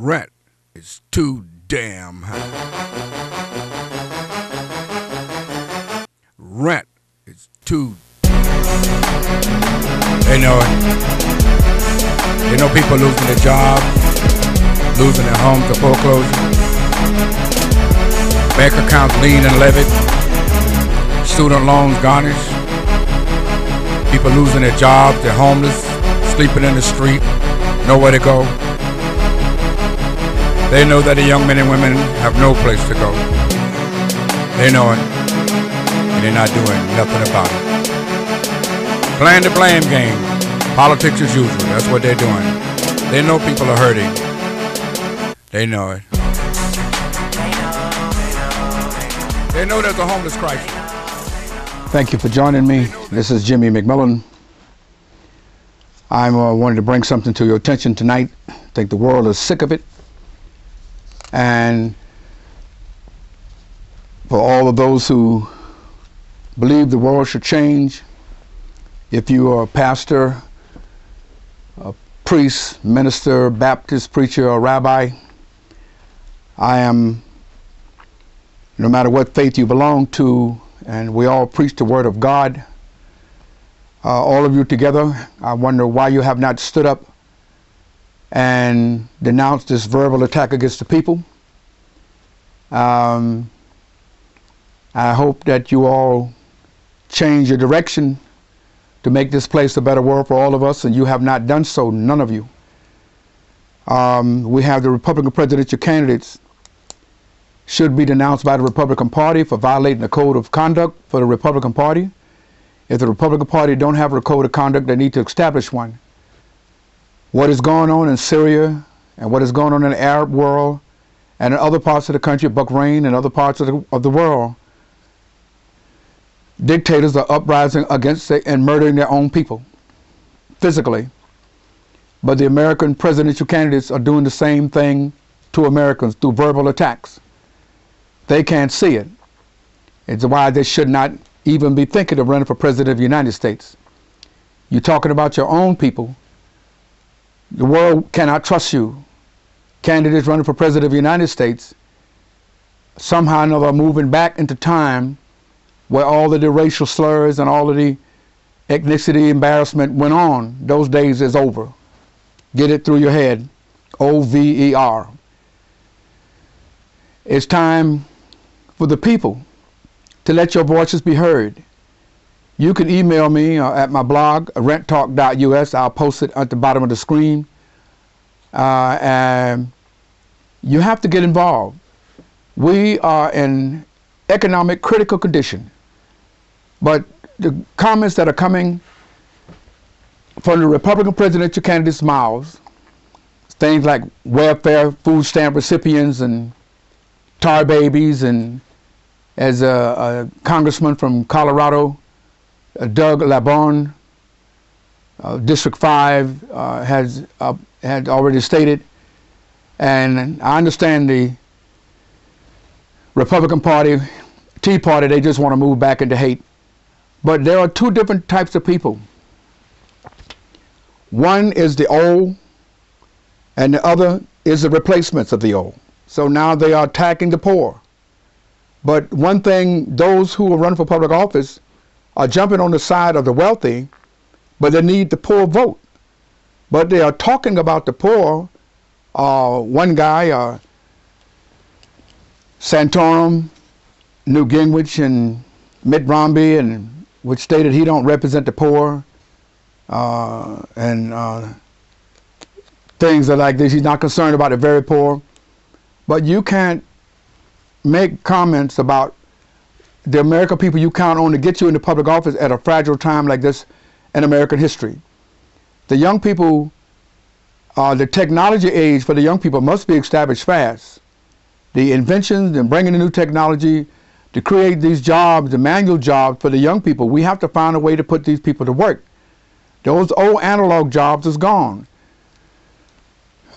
Rent is too damn high. Rent is too. They know it. They know people losing their jobs, losing their homes to foreclosure. Bank accounts lien and levied. Student loans garnished. People losing their jobs, they're homeless, sleeping in the street, nowhere to go. They know that the young men and women have no place to go. They know it, and they're not doing nothing about it. Playing the blame game, politics as usual, that's what they're doing. They know people are hurting. They know it. They know there's a homeless crisis. Thank you for joining me. This is Jimmy McMillan. I wanted to bring something to your attention tonight. I think the world is sick of it. And for all of those who believe the world should change, if you are a pastor, a priest, minister, Baptist preacher, or rabbi, I am, no matter what faith you belong to, and we all preach the word of God, all of you together, I wonder why you have not stood up and denounced this verbal attack against the people. I hope that you all change your direction to make this place a better world for all of us, and you have not done so, none of you. We have the Republican presidential candidates should be denounced by the Republican Party for violating the code of conduct for the Republican Party. If the Republican Party don't have a code of conduct, they need to establish one. What is going on in Syria and what is going on in the Arab world and in other parts of the country, Bahrain and other parts of the world, dictators are uprising against and murdering their own people, physically. But the American presidential candidates are doing the same thing to Americans through verbal attacks. They can't see it. It's why they should not even be thinking of running for president of the United States. You're talking about your own people. The world cannot trust you. Candidates running for president of the United States somehow or another are moving back into time where all of the racial slurs and all of the ethnicity embarrassment went on. Those days is over. Get it through your head. O-V-E-R. It's time for the people to let your voices be heard. You can email me at my blog, renttalk.us. I'll post it at the bottom of the screen. And you have to get involved. We are in economic critical condition. But the comments that are coming from the Republican presidential candidates' mouths, things like welfare, food stamp recipients, and tar babies, and as a congressman from Colorado, Doug LaBonne, District 5, had already stated, and I understand the Republican Party, Tea Party, they just want to move back into hate. But there are two different types of people. One is the old, and the other is the replacements of the old. So now they are attacking the poor. But one thing, those who are running for public office are jumping on the side of the wealthy, but they need the poor vote. But they are talking about the poor. One guy, Santorum, Newt Gingrich, and Mitt Romney, and which stated he don't represent the poor, and things are like this. He's not concerned about the very poor. But you can't make comments about the American people you count on to get you into public office at a fragile time like this in American history. The young people, the technology age for the young people must be established fast. The inventions and bringing the new technology to create these jobs, the manual jobs for the young people, we have to find a way to put these people to work. Those old analog jobs is gone.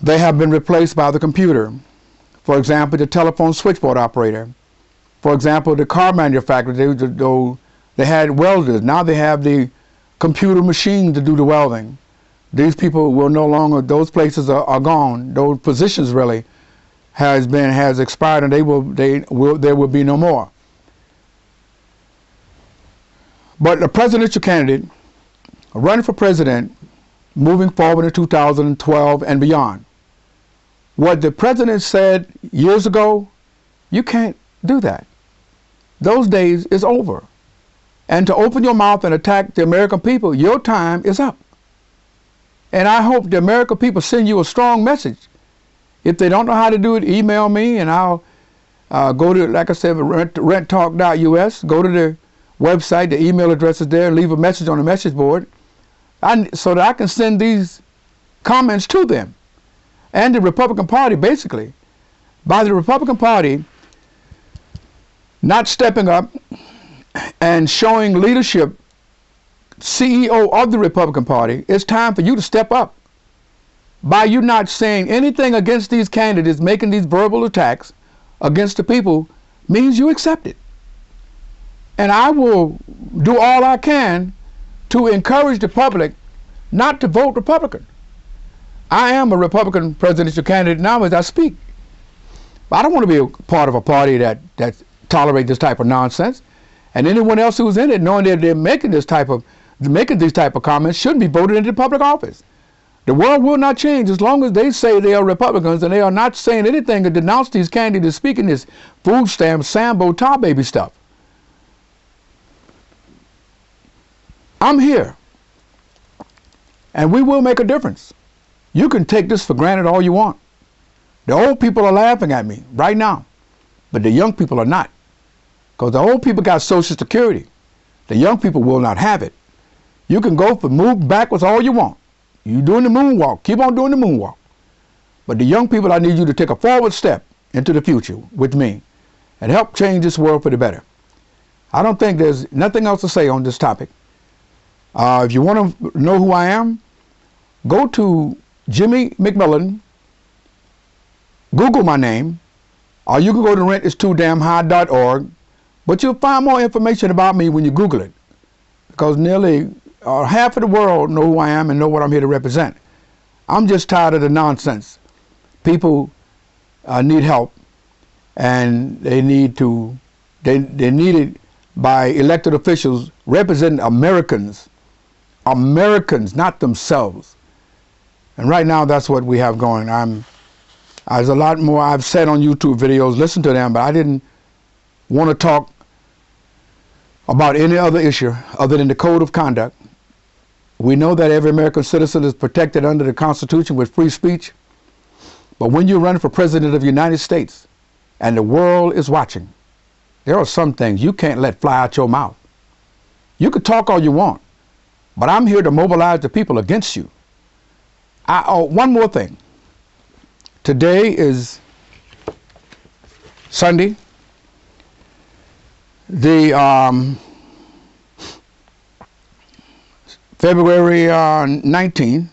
They have been replaced by the computer. For example, the telephone switchboard operator. For example, the car manufacturer, they had welders. Now they have the computer machine to do the welding. These people will no longer, those places are gone. Those positions really has expired, and there will be no more. But the presidential candidate running for president, moving forward in 2012 and beyond, what the president said years ago, you can't do that. Those days is over. And to open your mouth and attack the American people, your time is up. And I hope the American people send you a strong message. If they don't know how to do it, email me, and I'll go to, like I said, renttalk.us, go to the website, the email address is there, leave a message on the message board, so that I can send these comments to them. And the Republican Party, basically, by the Republican Party not stepping up and showing leadership, CEO of the Republican Party, it's time for you to step up. By you not saying anything against these candidates, making these verbal attacks against the people, means you accept it. And I will do all I can to encourage the public not to vote Republican. I am a Republican presidential candidate now as I speak. But I don't want to be a part of a party that tolerates this type of nonsense. And anyone else who's in it, knowing that they're making these type of comments, shouldn't be voted into public office. The world will not change as long as they say they are Republicans and they are not saying anything to denounce these candidates speaking this food stamp, Sambo, tar baby stuff. I'm here, and we will make a difference. You can take this for granted all you want. The old people are laughing at me right now, but the young people are not. Because the old people got Social Security. The young people will not have it. You can go for move backwards all you want. You doing the moonwalk, keep on doing the moonwalk. But the young people, I need you to take a forward step into the future with me and help change this world for the better. I don't think there's nothing else to say on this topic. If you want to know who I am, go to Jimmy McMillan, Google my name, or you can go to rentisTooDamnHigh.org, but you'll find more information about me when you Google it, because nearly half of the world know who I am and know what I'm here to represent. I'm just tired of the nonsense. People need help, and they need it by elected officials representing Americans, not themselves. And right now, that's what we have going. There's a lot more I've said on YouTube videos. Listen to them, but I didn't want to talk about any other issue other than the code of conduct. We know that every American citizen is protected under the Constitution with free speech. But when you run for president of the United States and the world is watching, there are some things you can't let fly out your mouth. You can talk all you want, but I'm here to mobilize the people against you. One more thing. Today is Sunday. The February 19th.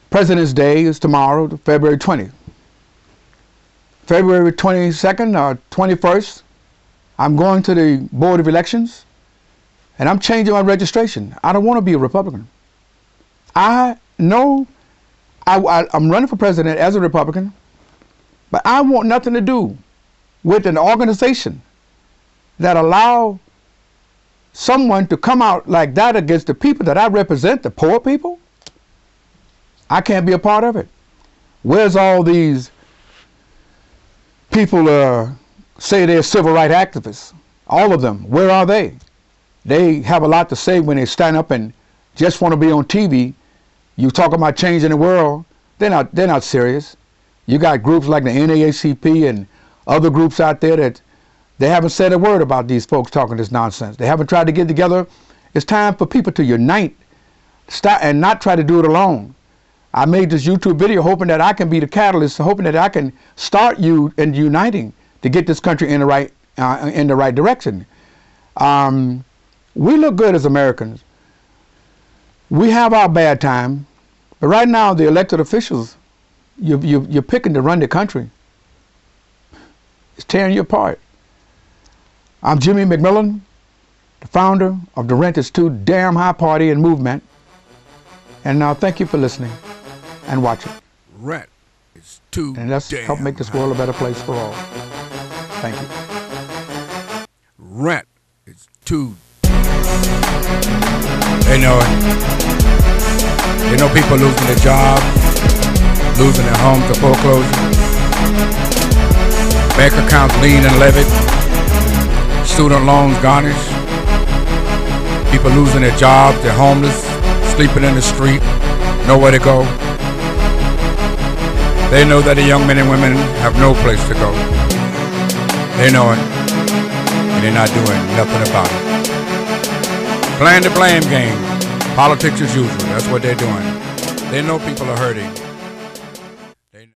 President's Day is tomorrow, February 20th. February 22nd or 21st, I'm going to the Board of Elections, and I'm changing my registration. I don't want to be a Republican. I know I'm running for president as a Republican, but I want nothing to do with an organization that allow someone to come out like that against the people that I represent, the poor people. I can't be a part of it. Where's all these people say they're civil rights activists? All of them. Where are they? They have a lot to say when they stand up and just want to be on TV. You talk about changing the world. They're not serious. You got groups like the NAACP and other groups out there that they haven't said a word about these folks talking this nonsense. They haven't tried to get together. It's time for people to unite, and not try to do it alone. I made this YouTube video hoping that I can be the catalyst, hoping that I can start you in uniting to get this country in the right direction. We look good as Americans. We have our bad time, but right now the elected officials you're picking to run the country, it's tearing you apart. I'm Jimmy McMillan. the founder of the Rent is Too Damn High Party and movement. And now thank you for listening and watching. Rent is too And let's damn help make this world a better place for all. Thank you. Rent is too. They know it. They know people losing their jobs, losing their homes to foreclosure. Bank accounts lien and levied. Student loans garnished. People losing their jobs, they're homeless, sleeping in the street, nowhere to go. They know that the young men and women have no place to go. They know it, and they're not doing nothing about it. Playing the blame game, politics as usual, that's what they're doing. They know people are hurting.